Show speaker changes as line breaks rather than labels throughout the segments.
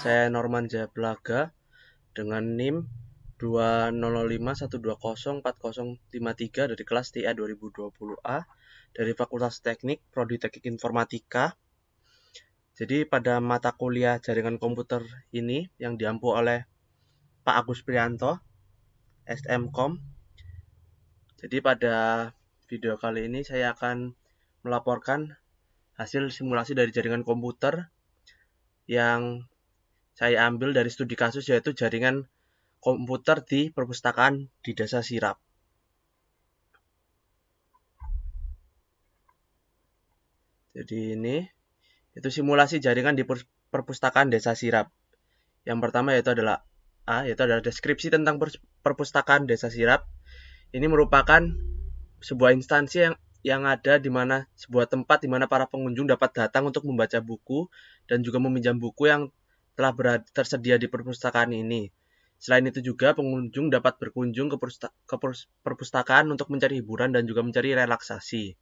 saya Norman Jayapelaga dengan NIM 200512040053 dari kelas TA 2020A dari Fakultas Teknik Prodi Teknik Informatika. Jadi pada mata kuliah jaringan komputer ini yang diampu oleh Pak Agus Prianto, SMKom. Jadi pada video kali ini saya akan melaporkan hasil simulasi dari jaringan komputer yang saya ambil dari studi kasus, yaitu jaringan komputer di perpustakaan di Desa Sirap. Jadi ini itu simulasi jaringan di perpustakaan Desa Sirap. Yang pertama yaitu adalah deskripsi tentang perpustakaan Desa Sirap. Ini merupakan sebuah instansi yang ada di mana sebuah tempat di mana para pengunjung dapat datang untuk membaca buku dan juga meminjam buku yang telah tersedia di perpustakaan ini. Selain itu juga pengunjung dapat berkunjung ke perpustakaan untuk mencari hiburan dan juga mencari relaksasi.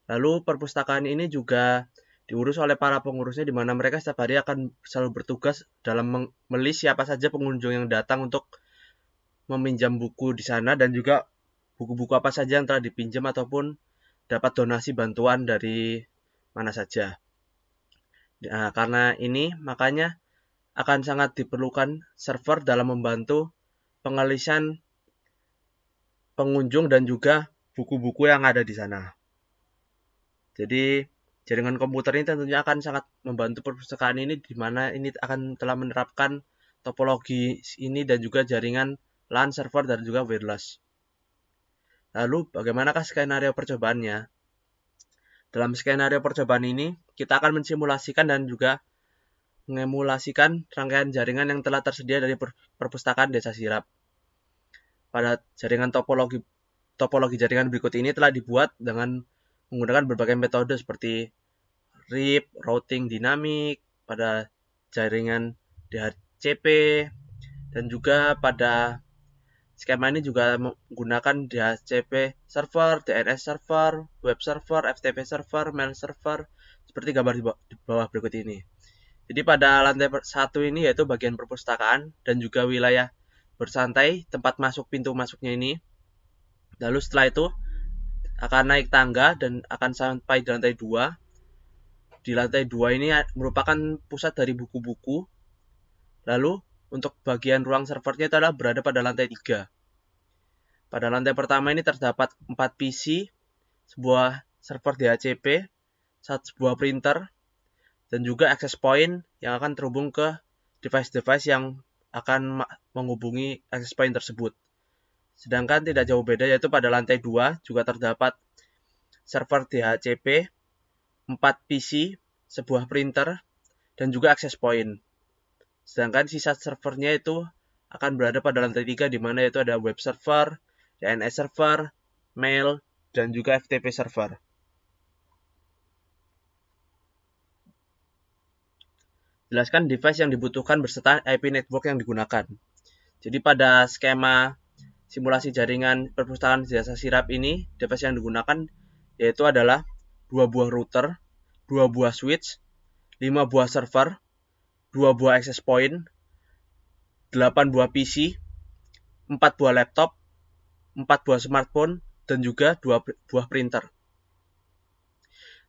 Lalu perpustakaan ini juga diurus oleh para pengurusnya, di mana mereka setiap hari akan selalu bertugas dalam melis siapa saja pengunjung yang datang untuk meminjam buku di sana, dan juga buku-buku apa saja yang telah dipinjam ataupun dapat donasi bantuan dari mana saja. Nah, karena ini makanya akan sangat diperlukan server dalam membantu pengalisan pengunjung dan juga buku-buku yang ada di sana. Jadi jaringan komputer ini tentunya akan sangat membantu perpustakaan ini, di mana ini akan telah menerapkan topologi ini dan juga jaringan LAN server dan juga wireless. Lalu bagaimanakah skenario percobaannya? Dalam skenario percobaan ini, kita akan mensimulasikan dan juga mengemulasikan rangkaian jaringan yang telah tersedia dari perpustakaan Desa Sirap. Pada jaringan topologi jaringan berikut ini telah dibuat dengan menggunakan berbagai metode seperti RIP, routing dinamik, pada jaringan DHCP, dan juga pada skema ini juga menggunakan DHCP server, DNS server, web server, FTP server, mail server, seperti gambar di bawah berikut ini. Jadi pada lantai 1 ini yaitu bagian perpustakaan dan juga wilayah bersantai, tempat masuk pintu masuknya ini. Lalu setelah itu akan naik tangga dan akan sampai di lantai 2. Di lantai 2 ini merupakan pusat dari buku-buku. Lalu untuk bagian ruang servernya itu adalah berada pada lantai 3. Pada lantai pertama ini terdapat 4 PC, sebuah server DHCP, sebuah printer, dan juga access point yang akan terhubung ke device-device yang akan menghubungi access point tersebut. Sedangkan tidak jauh beda, yaitu pada lantai 2 juga terdapat server DHCP, 4 PC, sebuah printer, dan juga access point. Sedangkan sisa servernya itu akan berada pada lantai 3, di mana itu ada web server, DNS server, mail, dan juga FTP server. Jelaskan device yang dibutuhkan berserta IP network yang digunakan. Jadi pada skema simulasi jaringan perpustakaan Desa Sirap ini, device yang digunakan yaitu adalah 2 buah router, 2 buah switch, 5 buah server, 2 buah access point, 8 buah PC, 4 buah laptop, 4 buah smartphone, dan juga 2 buah printer.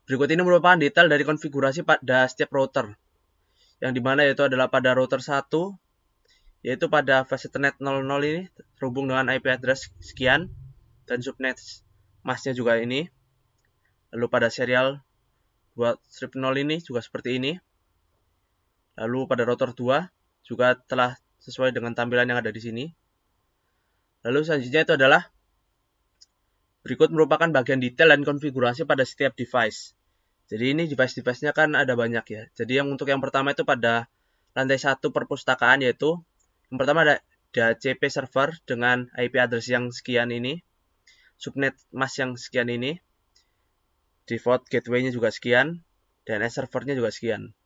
Berikut ini merupakan detail dari konfigurasi pada setiap router, yang dimana yaitu adalah pada router 1, yaitu pada flash ethernet 00 ini terhubung dengan IP address sekian, dan subnet masknya juga ini. Lalu pada serial 2/0 ini juga seperti ini. Lalu pada router 2 juga telah sesuai dengan tampilan yang ada di sini. Lalu selanjutnya itu adalah berikut merupakan bagian detail dan konfigurasi pada setiap device. Jadi ini device-device-nya kan ada banyak ya. Jadi untuk yang pertama itu pada lantai 1 perpustakaan, yaitu yang pertama ada DHCP server dengan IP address yang sekian ini, subnet mask yang sekian ini, default gateway-nya juga sekian, DNS servernya juga sekian.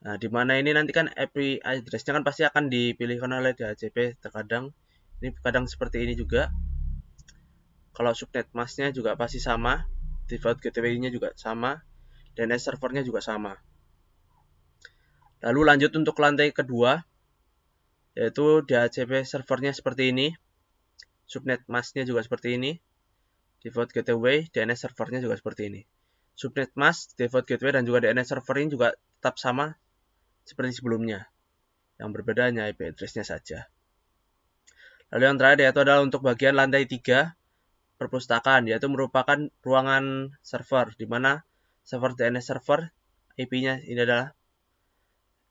Nah, di mana ini nanti kan IP address-nya kan pasti akan dipilihkan oleh DHCP terkadang. Ini kadang seperti ini juga. Kalau subnet mask-nya juga pasti sama, default gateway-nya juga sama, DNS servernya juga sama. Lalu lanjut untuk lantai kedua, yaitu DHCP servernya seperti ini, subnet masknya juga seperti ini, default gateway, DNS servernya juga seperti ini. Subnet mask, default gateway, dan juga DNS server ini juga tetap sama seperti sebelumnya. Yang berbeda hanya IP address-nya saja. Lalu yang terakhir yaitu adalah untuk bagian lantai 3 perpustakaan, yaitu merupakan ruangan server, di mana server DNS server IP-nya ini adalah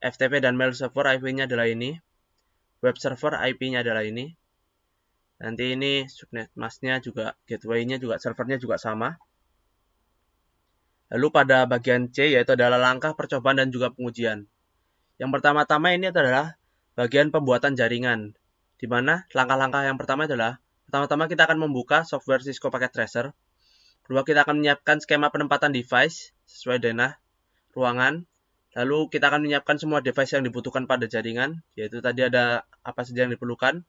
FTP dan mail server IP-nya adalah ini, web server IP-nya adalah ini. Nanti ini subnet mask-nya juga, gateway-nya juga, servernya juga sama. Lalu pada bagian C yaitu adalah langkah percobaan dan juga pengujian. Yang pertama-tama ini adalah bagian pembuatan jaringan, di mana langkah-langkah yang pertama adalah pertama-tama kita akan membuka software Cisco Packet Tracer. Kedua, kita akan menyiapkan skema penempatan device sesuai dengan ruangan. Lalu kita akan menyiapkan semua device yang dibutuhkan pada jaringan, yaitu tadi ada apa saja yang diperlukan.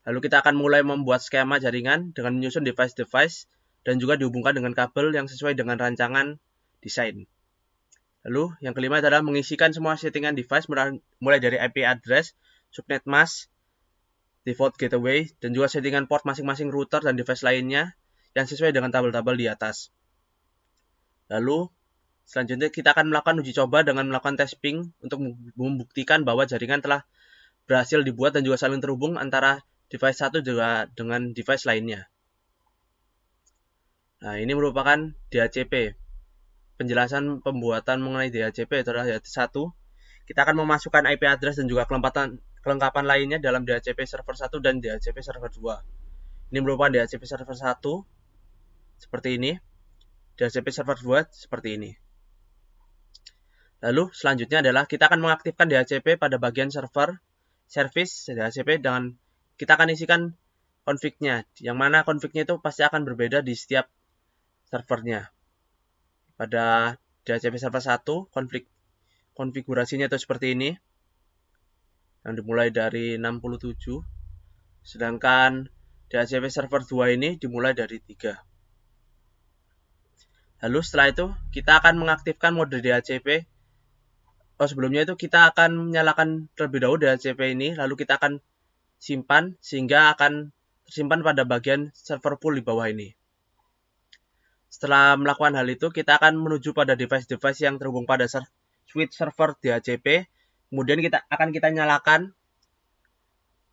Lalu kita akan mulai membuat skema jaringan dengan menyusun device-device dan juga dihubungkan dengan kabel yang sesuai dengan rancangan desain. Lalu yang kelima adalah mengisikan semua settingan device mulai dari IP address, subnet mask, default gateway, dan juga settingan port masing-masing router dan device lainnya yang sesuai dengan tabel-tabel di atas. Lalu selanjutnya kita akan melakukan uji coba dengan melakukan testing untuk membuktikan bahwa jaringan telah berhasil dibuat dan juga saling terhubung antara device satu juga dengan device lainnya. Nah, ini merupakan DHCP. Penjelasan pembuatan mengenai DHCP adalah yaitu 1. Kita akan memasukkan IP address dan juga kelengkapan lainnya dalam DHCP server 1 dan DHCP server 2. Ini merupakan DHCP server 1 seperti ini. DHCP server 2 seperti ini. Lalu selanjutnya adalah kita akan mengaktifkan DHCP pada bagian server service DHCP dengan kita akan isikan config-nya, yang mana config-nya itu pasti akan berbeda di setiap servernya. Pada DHCP server 1, konfigurasinya itu seperti ini, yang dimulai dari 67, sedangkan DHCP server 2 ini dimulai dari 3. Lalu setelah itu, kita akan mengaktifkan mode DHCP. Sebelumnya itu kita akan menyalakan terlebih dahulu DHCP ini, lalu kita akan simpan sehingga akan tersimpan pada bagian server pool di bawah ini. Setelah melakukan hal itu, kita akan menuju pada device-device yang terhubung pada switch server DHCP. Kemudian kita nyalakan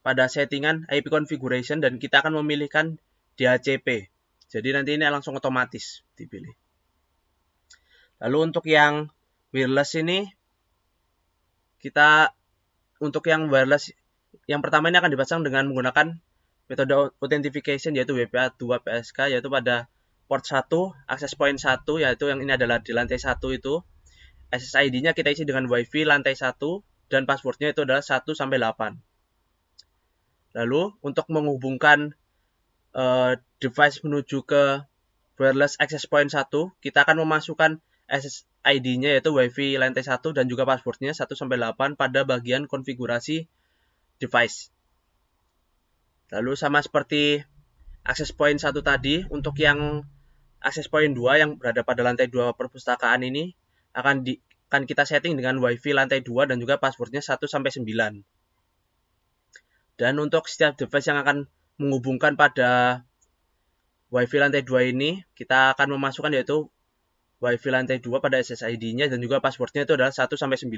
pada settingan IP configuration dan kita akan memilihkan DHCP. Jadi nanti ini langsung otomatis dipilih. Lalu untuk yang wireless ini, untuk yang wireless yang pertama ini akan dipasang dengan menggunakan metode authentication yaitu WPA2 PSK, yaitu pada port 1, access point 1, yaitu yang ini adalah di lantai 1 itu. SSID-nya kita isi dengan WiFi lantai 1 dan passwordnya itu adalah 1-8. Lalu untuk menghubungkan device menuju ke wireless access point 1, kita akan memasukkan SSID-nya yaitu WiFi lantai 1 dan juga passwordnya 1-8 pada bagian konfigurasi device. Lalu sama seperti access point 1 tadi, untuk yang access point 2 yang berada pada lantai 2 perpustakaan ini akan kita setting dengan WiFi lantai 2 dan juga passwordnya 1-9. Dan untuk setiap device yang akan menghubungkan pada WiFi lantai 2 ini, kita akan memasukkan yaitu WiFi lantai 2 pada SSID-nya dan juga passwordnya itu adalah 1-9.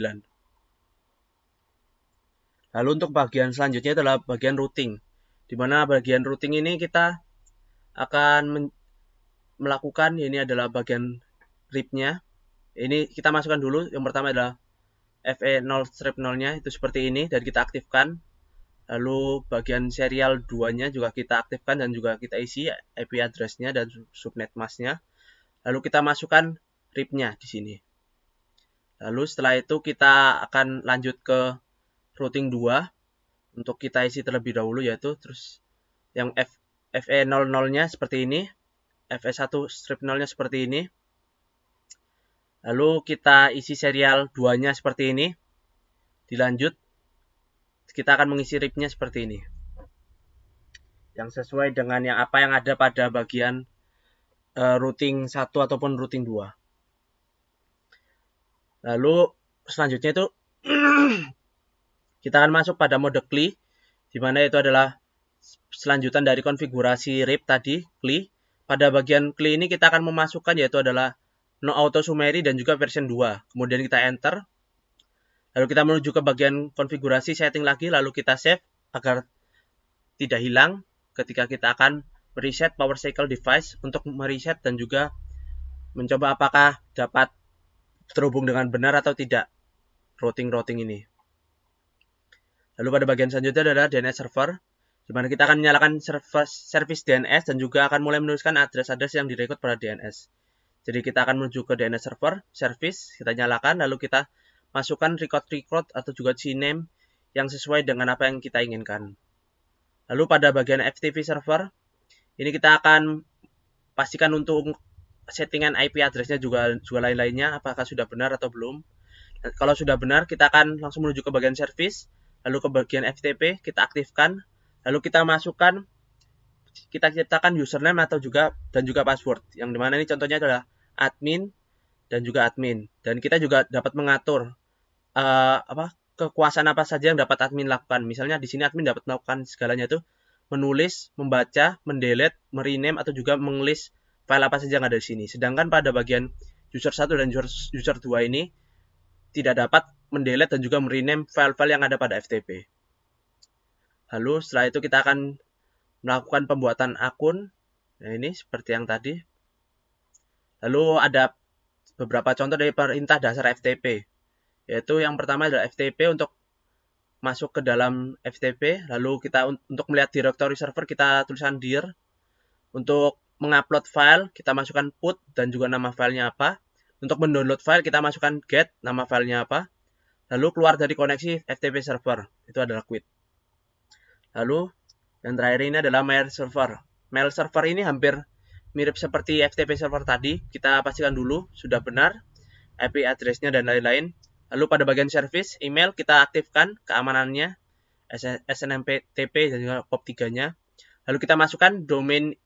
Lalu untuk bagian selanjutnya adalah bagian routing, di mana bagian routing ini kita akan melakukan, ini adalah bagian RIP-nya. Ini kita masukkan dulu, yang pertama adalah FE0-0-nya itu seperti ini dan kita aktifkan. Lalu bagian serial 2-nya juga kita aktifkan dan juga kita isi IP address-nya dan subnet mask-nya. Lalu kita masukkan RIP-nya di sini. Lalu setelah itu kita akan lanjut ke routing 2 untuk kita isi terlebih dahulu, yaitu terus yang FE00-nya seperti ini, FE1-0-nya seperti ini. Lalu kita isi serial 2-nya seperti ini. Dilanjut, kita akan mengisi RIP-nya seperti ini, yang sesuai dengan yang ada pada bagian routing 1 ataupun routing 2. Lalu selanjutnya itu kita akan masuk pada mode CLI, di mana itu adalah selanjutan dari konfigurasi RIP tadi, CLI. Pada bagian CLI ini kita akan memasukkan yaitu adalah no auto summary dan juga version 2. Kemudian kita enter. Lalu kita menuju ke bagian konfigurasi setting lagi, lalu kita save agar tidak hilang ketika kita akan mereset power cycle device untuk mereset dan juga mencoba apakah dapat terhubung dengan benar atau tidak routing ini. Lalu pada bagian selanjutnya adalah DNS server, di mana kita akan menyalakan service DNS dan juga akan mulai menuliskan address yang direkrut pada DNS. Jadi kita akan menuju ke DNS server, service, kita nyalakan, lalu kita masukkan record atau juga CNAME yang sesuai dengan apa yang kita inginkan. Lalu pada bagian FTP server, ini kita akan pastikan untuk settingan IP address-nya juga lain-lainnya, apakah sudah benar atau belum. Dan kalau sudah benar, kita akan langsung menuju ke bagian service, lalu ke bagian FTP, kita aktifkan, lalu kita masukkan, kita ciptakan username atau juga password, yang dimana ini contohnya adalah admin dan juga admin. Dan kita juga dapat mengatur kekuasaan apa saja yang dapat admin lakukan. Misalnya di sini admin dapat melakukan segalanya itu menulis, membaca, mendelete, merename atau juga menglist file apa saja yang ada di sini. Sedangkan pada bagian user 1 dan user 2 ini tidak dapat mendelete dan juga merename file-file yang ada pada FTP. Lalu setelah itu kita akan melakukan pembuatan akun. Nah, ini seperti yang tadi. Lalu ada beberapa contoh dari perintah dasar FTP. Yaitu yang pertama adalah FTP untuk masuk ke dalam FTP, lalu kita untuk melihat directory server kita tuliskan dir. Untuk mengupload file kita masukkan put dan juga nama filenya apa. Untuk mendownload file kita masukkan get, nama filenya apa. Lalu keluar dari koneksi FTP server, itu adalah quit. Lalu yang terakhir ini adalah mail server. Mail server ini hampir mirip seperti FTP server tadi. Kita pastikan dulu sudah benar IP address-nya dan lain-lain. Lalu pada bagian service, email kita aktifkan keamanannya, SNMPTP dan juga POP3-nya. Lalu kita masukkan domain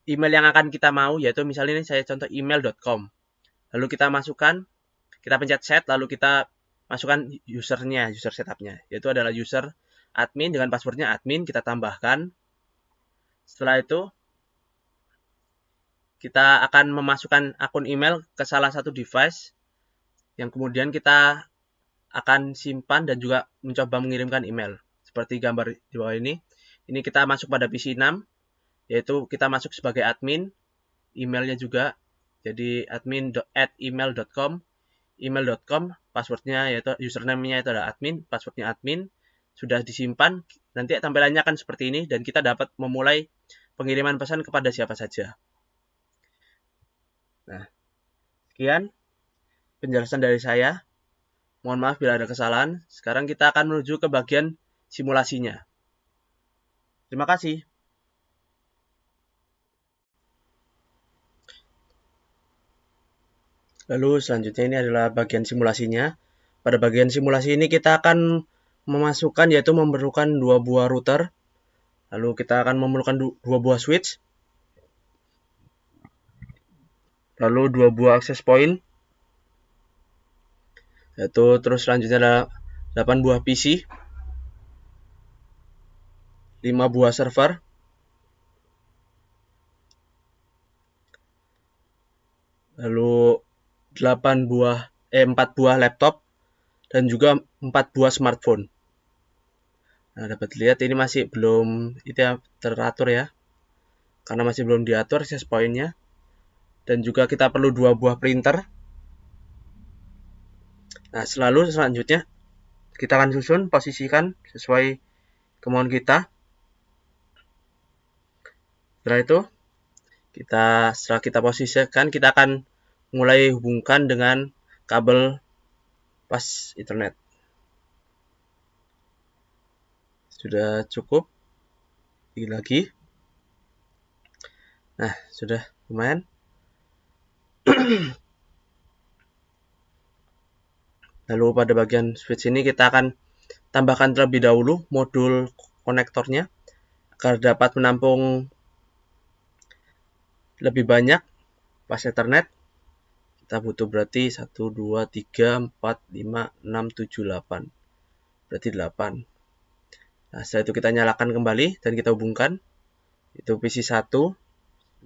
email yang akan kita mau, yaitu misalnya ini saya contoh email.com. Lalu kita masukkan, kita pencet set, lalu kita masukkan usernya, user setupnya, yaitu adalah user admin dengan passwordnya admin, kita tambahkan. Setelah itu, kita akan memasukkan akun email ke salah satu device, yang kemudian kita akan simpan dan juga mencoba mengirimkan email. Seperti gambar di bawah ini. Ini kita masuk pada PC 6, yaitu kita masuk sebagai admin, emailnya juga. Jadi admin@email.com, email.com, passwordnya yaitu username-nya itu adalah admin, passwordnya admin. Sudah disimpan, nanti tampilannya akan seperti ini dan kita dapat memulai pengiriman pesan kepada siapa saja. Nah, sekian penjelasan dari saya. Mohon maaf bila ada kesalahan. Sekarang kita akan menuju ke bagian simulasinya. Terima kasih. Lalu selanjutnya ini adalah bagian simulasinya. Pada bagian simulasi ini kita akan memasukkan yaitu memerlukan 2 buah router. Lalu kita akan memerlukan 2 buah switch. Lalu 2 buah access point. Yaitu terus selanjutnya adalah 8 buah PC, 5 buah server, lalu 4 buah laptop, dan juga 4 buah smartphone. Nah, dapat dilihat ini masih belum teratur ya, karena masih belum diatur access point-nya. Dan juga kita perlu 2 buah printer. Nah, selanjutnya kita akan susun, posisikan sesuai kemauan kita. Setelah itu, setelah kita posisikan, kita akan mulai hubungkan dengan kabel pas Ethernet. Sudah cukup. Lagi. Nah, sudah lumayan. Lalu pada bagian switch ini kita akan tambahkan terlebih dahulu modul konektornya agar dapat menampung lebih banyak pas Ethernet. Kita butuh berarti 1, 2, 3, 4, 5, 6, 7, 8. Berarti 8. Nah, setelah itu kita nyalakan kembali dan kita hubungkan. Itu PC 1,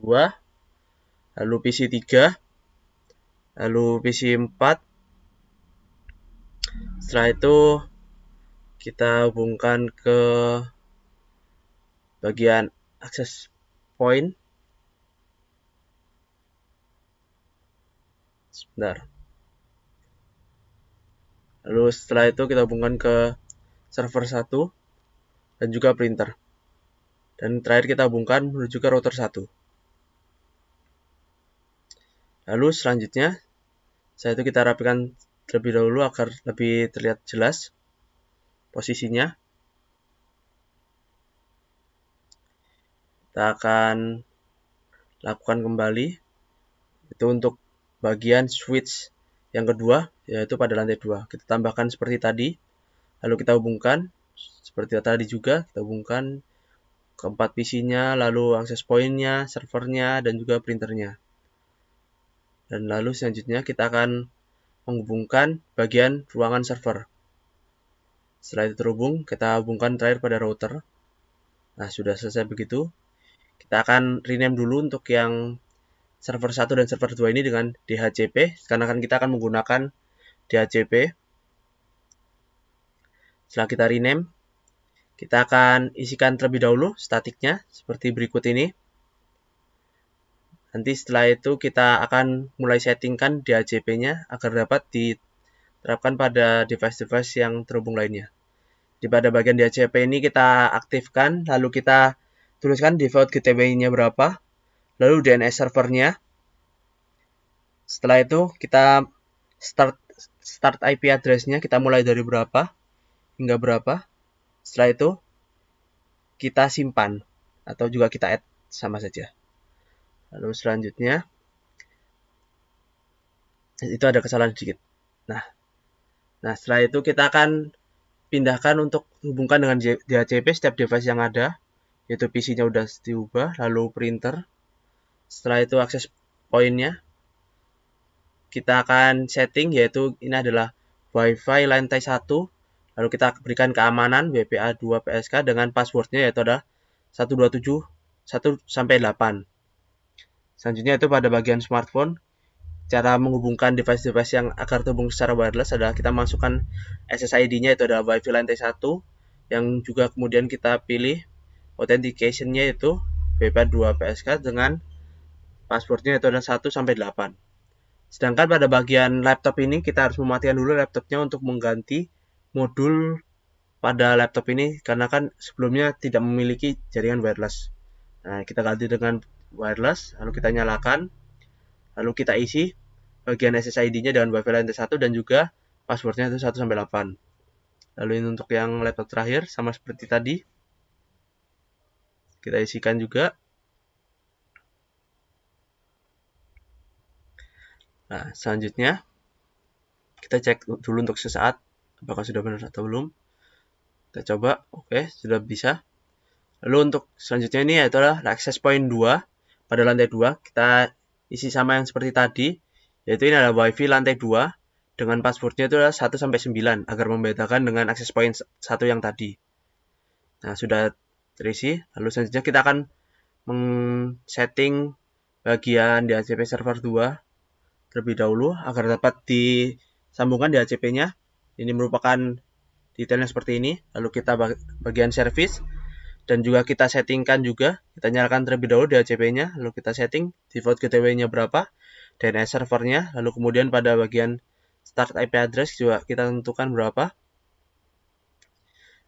2, lalu PC 3, lalu PC 4. Setelah itu kita hubungkan ke bagian access point. Sebentar. Lalu setelah itu kita hubungkan ke server 1 dan juga printer. Dan terakhir kita hubungkan menuju ke router 1. Lalu selanjutnya, setelah itu kita rapikan terlebih dahulu agar lebih terlihat jelas posisinya. Kita akan lakukan kembali. Itu untuk bagian switch yang kedua, yaitu pada lantai 2. Kita tambahkan seperti tadi. Lalu kita hubungkan, seperti tadi juga, kita hubungkan keempat PC-nya, lalu akses point-nya, servernya, dan juga printernya. Dan lalu selanjutnya kita akan menghubungkan bagian ruangan server. Setelah itu terhubung, kita hubungkan terakhir pada router. Nah, sudah selesai begitu. Kita akan rename dulu untuk yang server 1 dan server 2 ini dengan DHCP, karena kan kita akan menggunakan DHCP. Setelah kita rename, kita akan isikan terlebih dahulu statiknya seperti berikut ini. Nanti setelah itu kita akan mulai settingkan DHCP-nya agar dapat diterapkan pada device-device yang terhubung lainnya. Di pada bagian DHCP ini kita aktifkan, lalu kita tuliskan default gateway-nya berapa, lalu DNS servernya. Setelah itu kita start IP address-nya, kita mulai dari berapa hingga berapa. Setelah itu kita simpan atau juga kita add sama saja. Lalu selanjutnya itu ada kesalahan sedikit. Nah setelah itu kita akan pindahkan untuk hubungkan dengan DHCP setiap device yang ada, yaitu PC-nya udah diubah, lalu printer. Setelah itu akses point-nya kita akan setting, yaitu ini adalah WiFi lantai 1, lalu kita berikan keamanan WPA2 PSK dengan passwordnya yaitu adalah 127 1-8. Selanjutnya itu pada bagian smartphone, cara menghubungkan device-device yang agar terhubung secara wireless adalah kita masukkan SSID-nya, itu adalah WiFi lantai 1, yang juga kemudian kita pilih authentication-nya itu WPA2 PSK dengan passwordnya itu adalah 1-8. Sedangkan pada bagian laptop ini kita harus mematikan dulu laptopnya untuk mengganti modul pada laptop ini, karena kan sebelumnya tidak memiliki jaringan wireless. Nah, kita ganti dengan wireless, lalu kita nyalakan, lalu kita isi bagian SSID-nya dengan WiFi lantai 1 dan juga passwordnya itu 1-8. Lalu ini untuk yang laptop terakhir, sama seperti tadi. Kita isikan juga. Nah, selanjutnya kita cek dulu untuk sesaat apakah sudah benar atau belum. Kita coba, oke, sudah bisa. Lalu untuk selanjutnya ini adalah access point 2 pada lantai 2. Kita isi sama yang seperti tadi, yaitu ini adalah WiFi lantai 2 dengan passwordnya itu adalah 1-9 agar membedakan dengan access point 1 yang tadi. Nah, sudah terisi. Lalu selanjutnya kita akan setting bagian DHCP server 2 terlebih dahulu agar dapat disambungkan DHCP-nya. Ini merupakan detailnya seperti ini. Lalu kita bagian service dan juga kita settingkan juga. Kita nyalakan terlebih dahulu DHCP-nya, lalu kita setting default gateway-nya berapa, DNS servernya, lalu kemudian pada bagian start IP address juga kita tentukan berapa.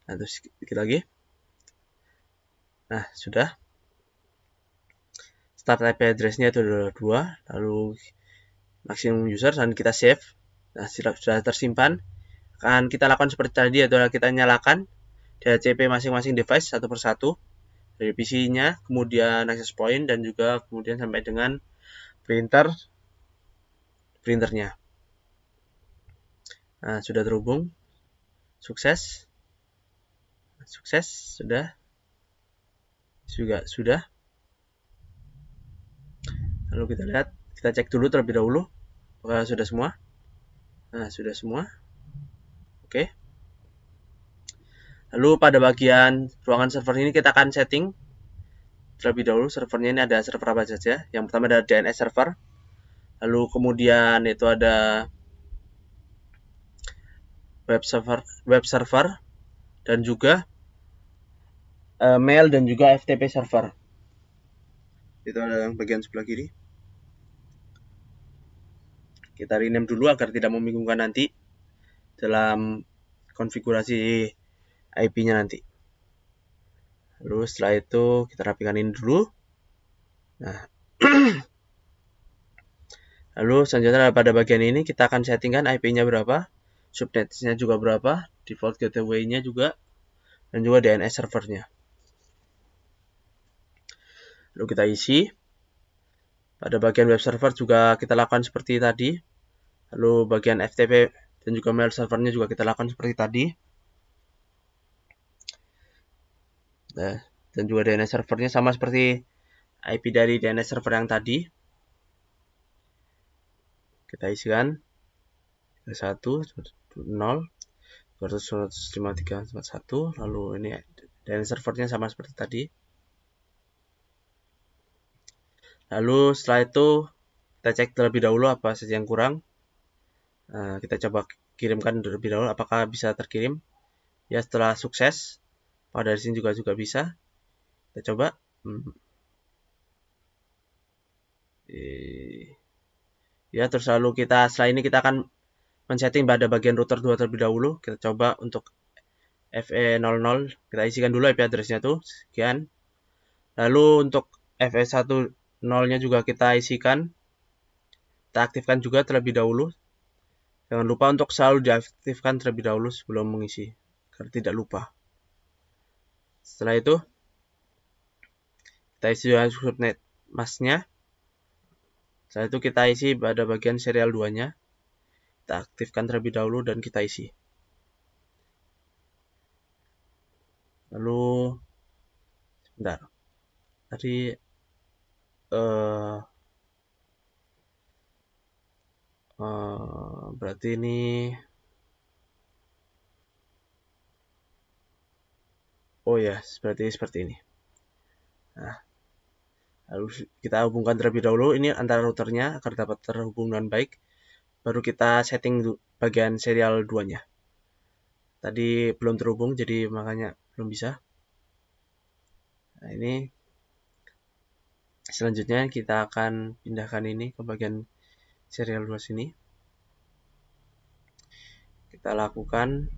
Nah, terus sedikit lagi. Nah, sudah. Start IP address-nya itu adalah 2, lalu maximum user, dan kita save. Nah, sudah tersimpan. Akan kita lakukan seperti tadi, adalah kita nyalakan DHCP masing-masing device satu persatu, dari PC-nya, kemudian access point, dan juga kemudian sampai dengan printernya. Nah, sudah terhubung. Sukses. Sudah. Juga sudah. Lalu kita lihat, kita cek dulu terlebih dahulu Sudah semua? Nah, sudah semua. Oke. Lalu pada bagian ruangan server ini kita akan setting terlebih dahulu. Servernya ini ada server apa saja. Yang pertama ada DNS server. Lalu kemudian itu ada web server dan juga mail dan juga FTP server. Itu ada yang bagian sebelah kiri. Kita rename dulu agar tidak membingungkan nanti dalam konfigurasi IP-nya nanti. Lalu setelah itu kita rapikan ini dulu. Nah, lalu selanjutnya pada bagian ini kita akan settingkan IP-nya berapa, subnetnya juga berapa, default gateway-nya juga, dan juga DNS servernya. Lalu kita isi. Pada bagian web server juga kita lakukan seperti tadi. Lalu bagian FTP dan juga mail servernya juga kita lakukan seperti tadi. Nah, dan juga DNS servernya sama seperti IP dari DNS server yang tadi. Kita isikan 1, 0, 200.153.1, lalu ini DNS servernya sama seperti tadi. Lalu setelah itu kita cek terlebih dahulu apa saja yang kurang. Nah, kita coba kirimkan terlebih dahulu apakah bisa terkirim. Ya, setelah sukses, pada dari sini juga bisa. Kita coba. Ya, terus lalu setelah ini kita akan men-setting pada bagian router 2 terlebih dahulu. Kita coba untuk FE00, kita isikan dulu IP address-nya tuh, sekian. Lalu untuk FE10-nya juga kita isikan. Kita aktifkan juga terlebih dahulu. Jangan lupa untuk selalu diaktifkan terlebih dahulu sebelum mengisi, agar tidak lupa. Setelah itu, kita isi subnet masknya. Setelah itu kita isi pada bagian serial 2-nya. Kita aktifkan terlebih dahulu dan kita isi. Lalu, sebentar. Tadi, berarti ini oh ya, seperti ini. Nah, lalu kita hubungkan terlebih dahulu ini antara routernya agar dapat terhubung dengan baik. Baru kita setting bagian serial 2-nya. Tadi belum terhubung, jadi makanya belum bisa. Nah, ini selanjutnya kita akan pindahkan ini ke bagian serial 2 sini. Kita lakukan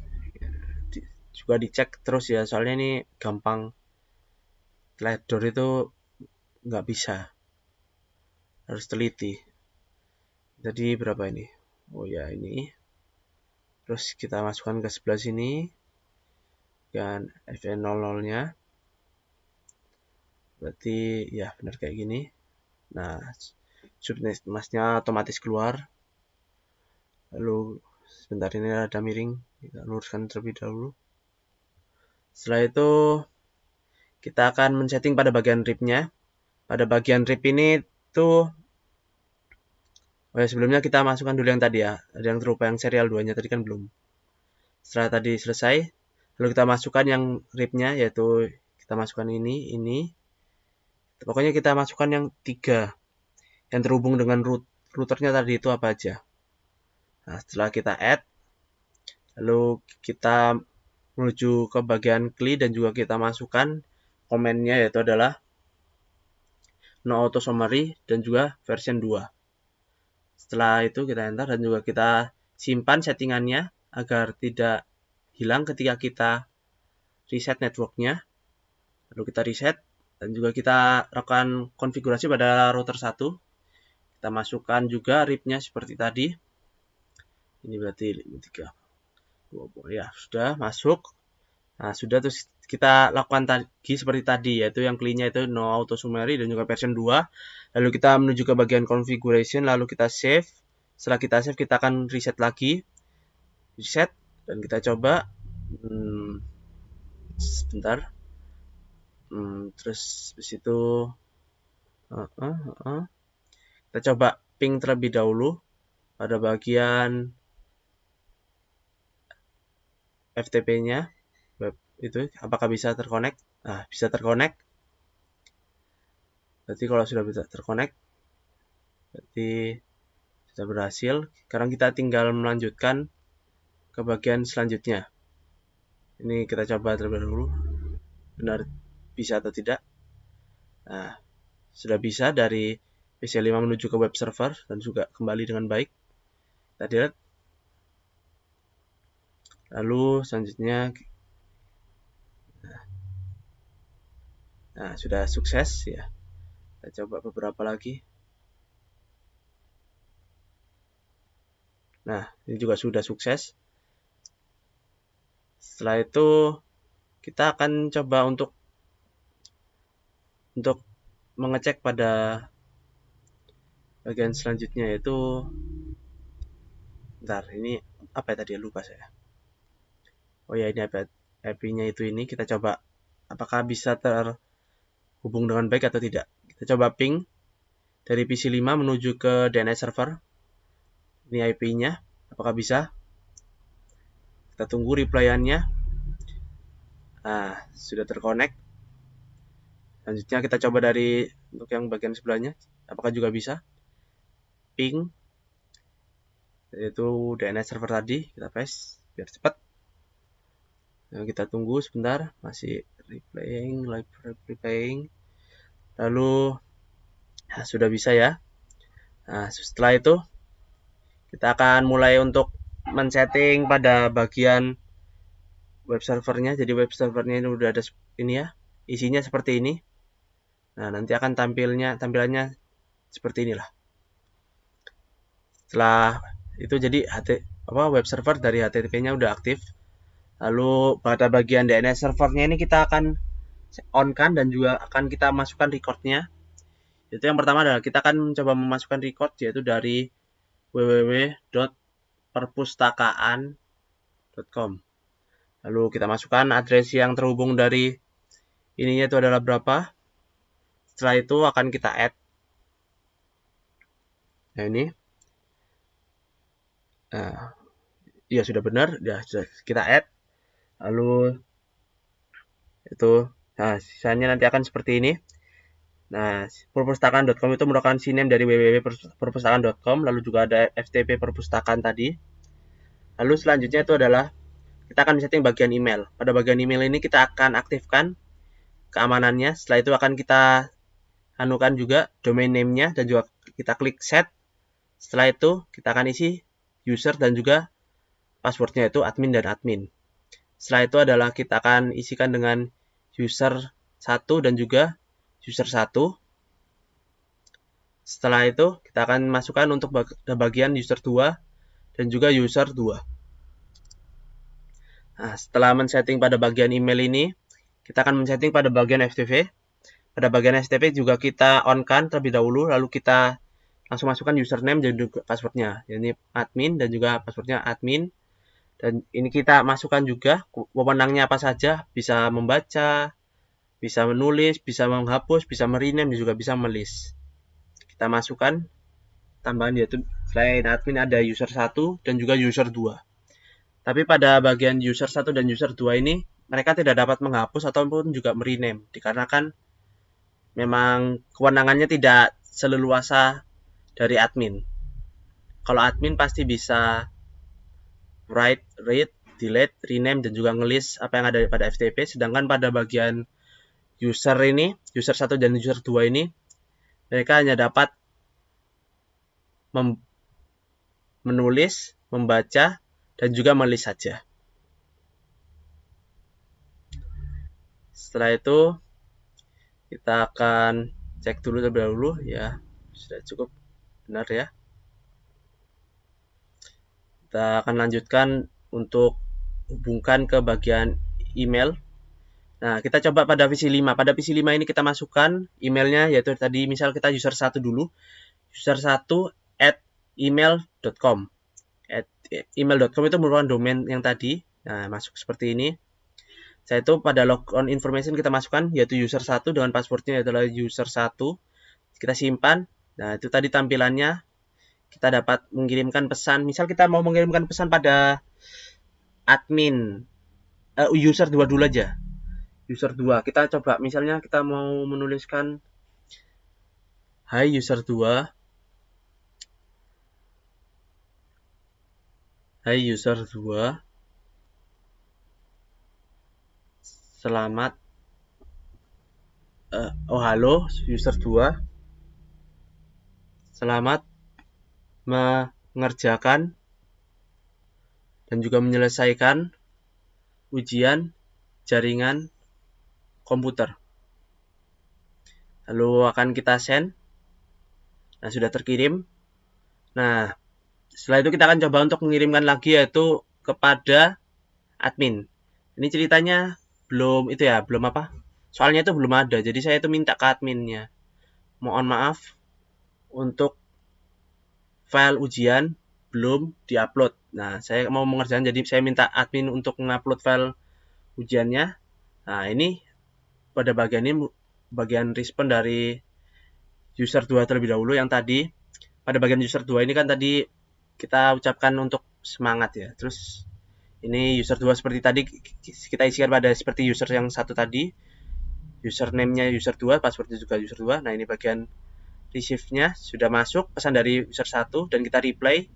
juga dicek terus ya, soalnya ini gampang. Ledor itu nggak bisa, harus teliti. Jadi berapa ini? Oh ya, ini. Terus kita masukkan ke sebelah sini dan FE00-nya. Berarti ya benar kayak gini. Nah, subnet masknya otomatis keluar. Lalu sebentar, ini ada miring, kita luruskan terlebih dahulu. Setelah itu kita akan men-setting pada bagian RIP-nya. Pada bagian RIP ini tuh sebelumnya kita masukkan dulu yang tadi ya. Ada yang terlupa, yang serial 2-nya tadi kan belum. Setelah tadi selesai, lalu kita masukkan yang RIP-nya, yaitu kita masukkan ini. Pokoknya kita masukkan yang 3 yang terhubung dengan routernya tadi itu apa aja. Nah, setelah kita add, lalu kita menuju ke bagian CLI dan juga kita masukkan komennya, yaitu adalah no auto summary dan juga version 2. Setelah itu kita enter dan juga kita simpan settingannya agar tidak hilang ketika kita reset networknya. Lalu kita reset dan juga kita lakukan konfigurasi pada router 1. Kita masukkan juga RIP-nya seperti tadi. Ini berarti 3. Ya, sudah masuk. Nah, sudah, terus kita lakukan lagi seperti tadi, yaitu yang CLI-nya itu no auto summary dan juga version 2. Lalu kita menuju ke bagian configuration, lalu kita save. Setelah kita save, kita akan reset lagi. Reset dan kita coba sebentar. Terus di situ kita coba ping terlebih dahulu pada bagian FTP-nya web itu apakah bisa terkonek. Nah, bisa terkonek. Berarti kalau sudah bisa terkonek berarti sudah berhasil. Sekarang kita tinggal melanjutkan ke bagian selanjutnya. Ini kita coba terlebih dahulu benar bisa atau tidak. Nah, sudah bisa dari PC5 menuju ke web server dan juga kembali dengan baik. Kita delete. Lalu selanjutnya, nah sudah sukses ya. Kita coba beberapa lagi. Nah, ini juga sudah sukses. Setelah itu kita akan coba untuk mengecek pada bagian selanjutnya, yaitu bentar, ini apa ya tadi, lupa saya. Oh ya, ini IP-nya itu ini. Kita coba apakah bisa terhubung dengan baik atau tidak. Kita coba ping dari PC5 menuju ke DNS server. Ini IP-nya, apakah bisa? Kita tunggu reply-annya. Nah, sudah terkonek. Selanjutnya kita coba dari untuk yang bagian sebelahnya, apakah juga bisa? Ping, yaitu DNS server tadi, kita paste biar cepat. Nah, kita tunggu sebentar, masih replaying. Lalu, nah, sudah bisa ya. Nah, setelah itu kita akan mulai untuk men-setting pada bagian web servernya. Jadi web servernya ini udah ada ini ya, isinya seperti ini. Nah, nanti akan tampilannya seperti inilah. Setelah itu jadi web server dari HTTP-nya udah aktif. Lalu pada bagian DNS servernya ini kita akan on-kan dan juga akan kita masukkan record-nya. Itu yang pertama adalah kita akan mencoba memasukkan record, yaitu dari www.perpustakaan.com. Lalu kita masukkan address yang terhubung dari ininya itu adalah berapa. Setelah itu akan kita add. Nah, ini. Nah, ya sudah benar, ya sudah kita add. Lalu itu, nah sisanya nanti akan seperti ini. Nah, perpustakaan.com itu merupakan CNAME dari www.perpustakaan.com. Lalu juga ada FTP perpustakaan tadi. Lalu selanjutnya itu adalah kita akan setting bagian email. Pada bagian email ini kita akan aktifkan keamanannya. Setelah itu akan kita anukan juga domain name-nya dan juga kita klik set. Setelah itu kita akan isi user dan juga passwordnya itu admin dan admin. Setelah itu adalah kita akan isikan dengan user 1 dan juga user 1. Setelah itu kita akan masukkan untuk bagian user 2 dan juga user 2. Nah, setelah men-setting pada bagian email ini, kita akan men-setting pada bagian FTP. Pada bagian FTP juga kita on-kan terlebih dahulu, lalu kita langsung masukkan username dan juga passwordnya. Ini admin dan juga passwordnya admin. Dan ini kita masukkan juga wewenangnya apa saja, bisa membaca, bisa menulis, bisa menghapus, bisa merename, dan juga bisa melist. Kita masukkan tambahan, yaitu selain admin ada user 1 dan juga user 2. Tapi pada bagian user 1 dan user 2 ini mereka tidak dapat menghapus ataupun juga merename, dikarenakan memang kewenangannya tidak seleluasa dari admin. Kalau admin pasti bisa write, read, delete, rename, dan juga ngelist apa yang ada pada FTP. Sedangkan pada bagian user ini, user 1 dan user 2 ini, mereka hanya dapat menulis, membaca, dan juga melist saja. Setelah itu, kita akan cek dulu terlebih dahulu ya, sudah cukup benar ya. Kita akan lanjutkan untuk hubungkan ke bagian email. Nah, kita coba pada PC5. Pada PC5 ini kita masukkan emailnya, yaitu tadi misal kita user 1 dulu. User 1 @email.com. @email.com itu merupakan domain yang tadi. Nah, masuk seperti ini. Setelah itu pada logon information kita masukkan, yaitu user 1 dengan passwordnya adalah user 1. Kita simpan. Nah, itu tadi tampilannya. kita dapat mengirimkan pesan. Misal kita mau mengirimkan pesan pada admin, user 2 dulu aja. User 2, kita coba misalnya kita mau menuliskan hai user 2. Hai user 2. Selamat halo user 2. Selamat mengerjakan dan juga menyelesaikan ujian jaringan komputer. Lalu akan kita send. Nah, sudah terkirim. Nah, setelah itu kita akan coba untuk mengirimkan lagi, yaitu kepada admin. Ini ceritanya belum itu ya, belum apa? Soalnya itu belum ada. Jadi saya itu minta ke adminnya. Mohon maaf untuk file ujian belum diupload. Nah, saya mau mengerjakan, jadi saya minta admin untuk mengupload file ujiannya. Nah, ini pada bagian ini bagian respon dari user 2 terlebih dahulu yang tadi. Pada bagian user 2 ini kan tadi kita ucapkan untuk semangat ya. Terus ini user 2 seperti tadi kita isikan pada seperti user yang satu tadi. Username-nya user 2, passwordnya juga user 2. Nah, ini bagian receive-nya sudah masuk pesan dari user 1 dan kita reply.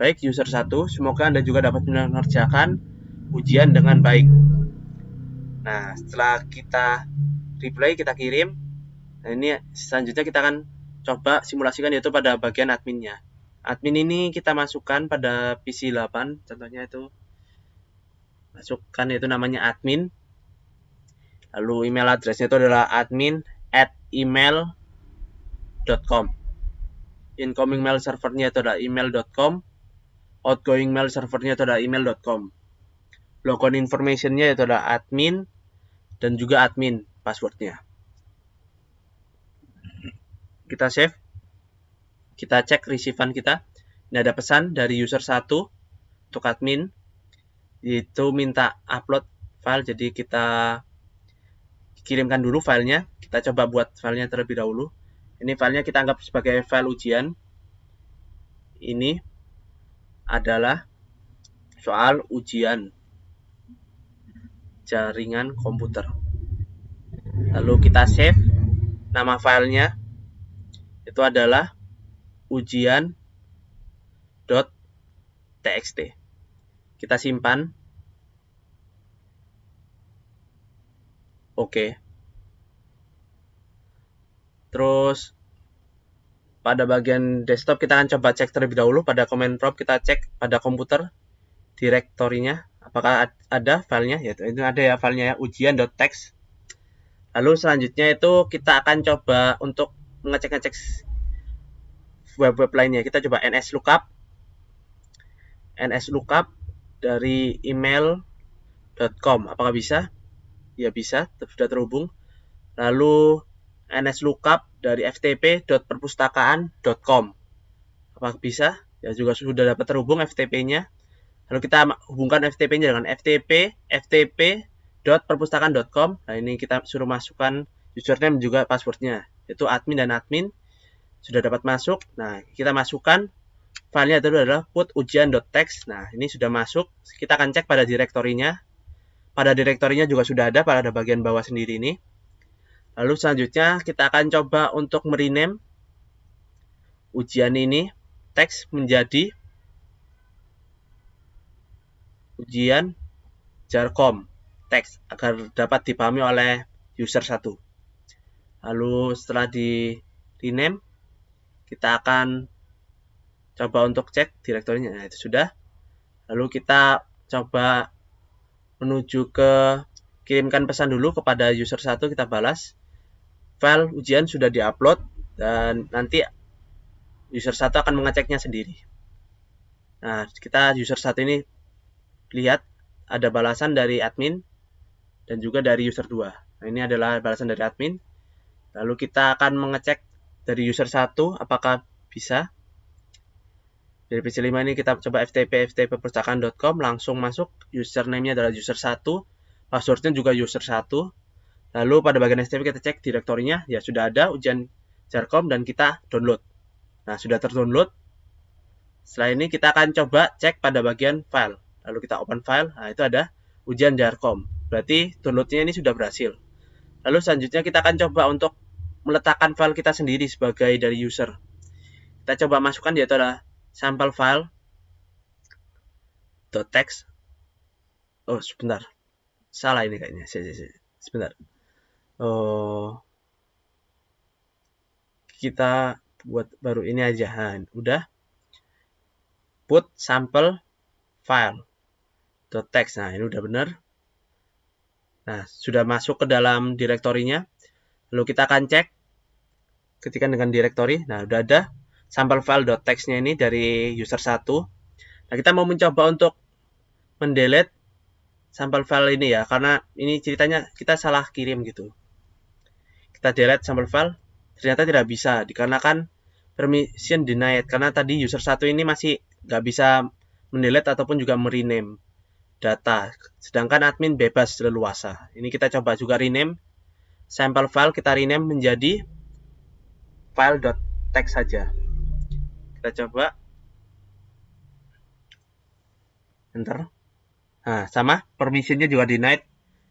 Baik user 1, semoga Anda juga dapat mengerjakan ujian dengan baik. Nah, setelah kita reply, kita kirim. Nah, ini selanjutnya kita akan coba simulasikan, yaitu pada bagian adminnya. Admin ini kita masukkan pada PC 8, contohnya itu masukkan, yaitu namanya admin. Lalu email address-nya itu adalah admin@email.com. Incoming mail servernya itu adalah email.com. Outgoing mail servernya itu adalah email.com. Logon information-nya itu adalah admin dan juga admin passwordnya. Kita save. Kita cek receive-an kita. Ini ada pesan dari user 1 untuk admin, yaitu minta upload file. Jadi kita kirimkan dulu filenya. Kita coba buat filenya terlebih dahulu. Ini filenya kita anggap sebagai file ujian. Ini adalah soal ujian jaringan komputer. Lalu kita save. Nama filenya itu adalah ujian.txt. Kita simpan. Oke. Terus pada bagian desktop kita akan coba cek terlebih dahulu pada command prompt, kita cek pada komputer direktorinya apakah ada filenya, yaitu itu ada ya filenya ya, ujian.txt. Lalu selanjutnya itu kita akan coba untuk mengecek-ngecek web-web lainnya. Kita coba nslookup dari email.com. Apakah bisa? Ya bisa, sudah terhubung. Lalu nslookup dari ftp.perpustakaan.com. Apakah bisa? Ya juga sudah dapat terhubung FTP-nya. Lalu kita hubungkan FTP-nya dengan ftp.perpustakaan.com. Nah, ini kita suruh masukkan username juga passwordnya, yaitu admin dan admin. Sudah dapat masuk. Nah, kita masukkan filenya itu adalah put.ujian.txt. Nah, ini sudah masuk. Kita akan cek pada direktorinya. Pada direktorinya juga sudah ada pada bagian bawah sendiri ini. Lalu selanjutnya kita akan coba untuk merename ujian ini teks menjadi ujian jarkom teks agar dapat dipahami oleh user 1. Lalu setelah di rename, kita akan coba untuk cek direktorinya. Nah, itu sudah. Lalu kita coba menuju ke kirimkan pesan dulu kepada user 1, kita balas. File ujian sudah diupload dan nanti user 1 akan mengeceknya sendiri. Nah, kita user 1 ini lihat ada balasan dari admin dan juga dari user 2. Nah, ini adalah balasan dari admin. Lalu kita akan mengecek dari user 1 apakah bisa. Dari PC5 ini kita coba ftp.perpustakaan.com, langsung masuk. Username-nya adalah user 1, passwordnya juga user 1. Lalu pada bagian FTP kita cek direktorinya, ya sudah ada ujian jarkom dan kita download. Nah, sudah terdownload. Setelah ini kita akan coba cek pada bagian file. Lalu kita open file, nah itu ada ujian Jarkom. Berarti downloadnya ini sudah berhasil. Lalu selanjutnya kita akan coba untuk meletakkan file kita sendiri sebagai dari user. Kita coba masukkan yaitu adalah sampel file .text. Oh, sebentar. Salah ini kayaknya. Sebentar. Oh, kita buat baru ini aja. Nah, udah. Put sampel file .text. Nah, ini udah benar. Nah, sudah masuk ke dalam direktorinya. Lalu kita akan cek ketikkan dengan direktori. Nah, udah ada sampel file .text-nya ini dari user 1. Nah, kita mau mencoba untuk mendelete sampel file ini ya, karena ini ceritanya kita salah kirim gitu. Kita delete sampel file, ternyata tidak bisa, dikarenakan permission denied, karena tadi user 1 ini masih nggak bisa mendelete ataupun juga merename data, sedangkan admin bebas leluasa. Ini kita coba juga rename sampel file, kita rename menjadi file.text saja. Kita coba enter. Nah, sama permissionnya juga denied,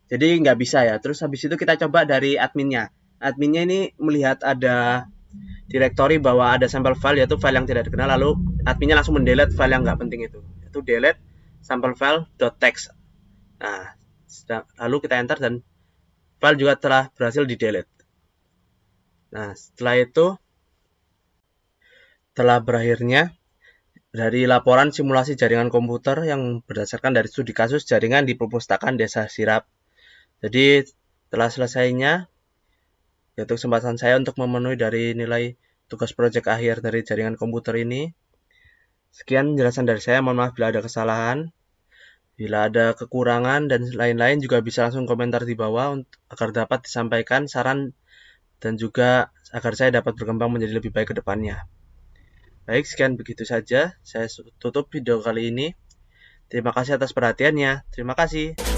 jadi nggak bisa ya. Terus habis itu kita coba dari adminnya. Adminnya ini melihat ada directory bahwa ada sampel file, yaitu file yang tidak dikenal, lalu adminnya langsung mendelete file yang nggak penting itu delete sampel file.text. Nah, lalu kita enter dan file juga telah berhasil di delete. Nah, setelah itu, telah berakhirnya dari laporan simulasi jaringan komputer yang berdasarkan dari studi kasus jaringan di perpustakaan Desa Sirap. Jadi, setelah selesainya, yaitu kesempatan saya untuk memenuhi dari nilai tugas proyek akhir dari jaringan komputer ini. Sekian penjelasan dari saya, mohon maaf bila ada kesalahan. Bila ada kekurangan dan lain-lain juga bisa langsung komentar di bawah agar dapat disampaikan saran dan juga agar saya dapat berkembang menjadi lebih baik ke depannya. Baik, sekian begitu saja. Saya tutup video kali ini. Terima kasih atas perhatiannya. Terima kasih.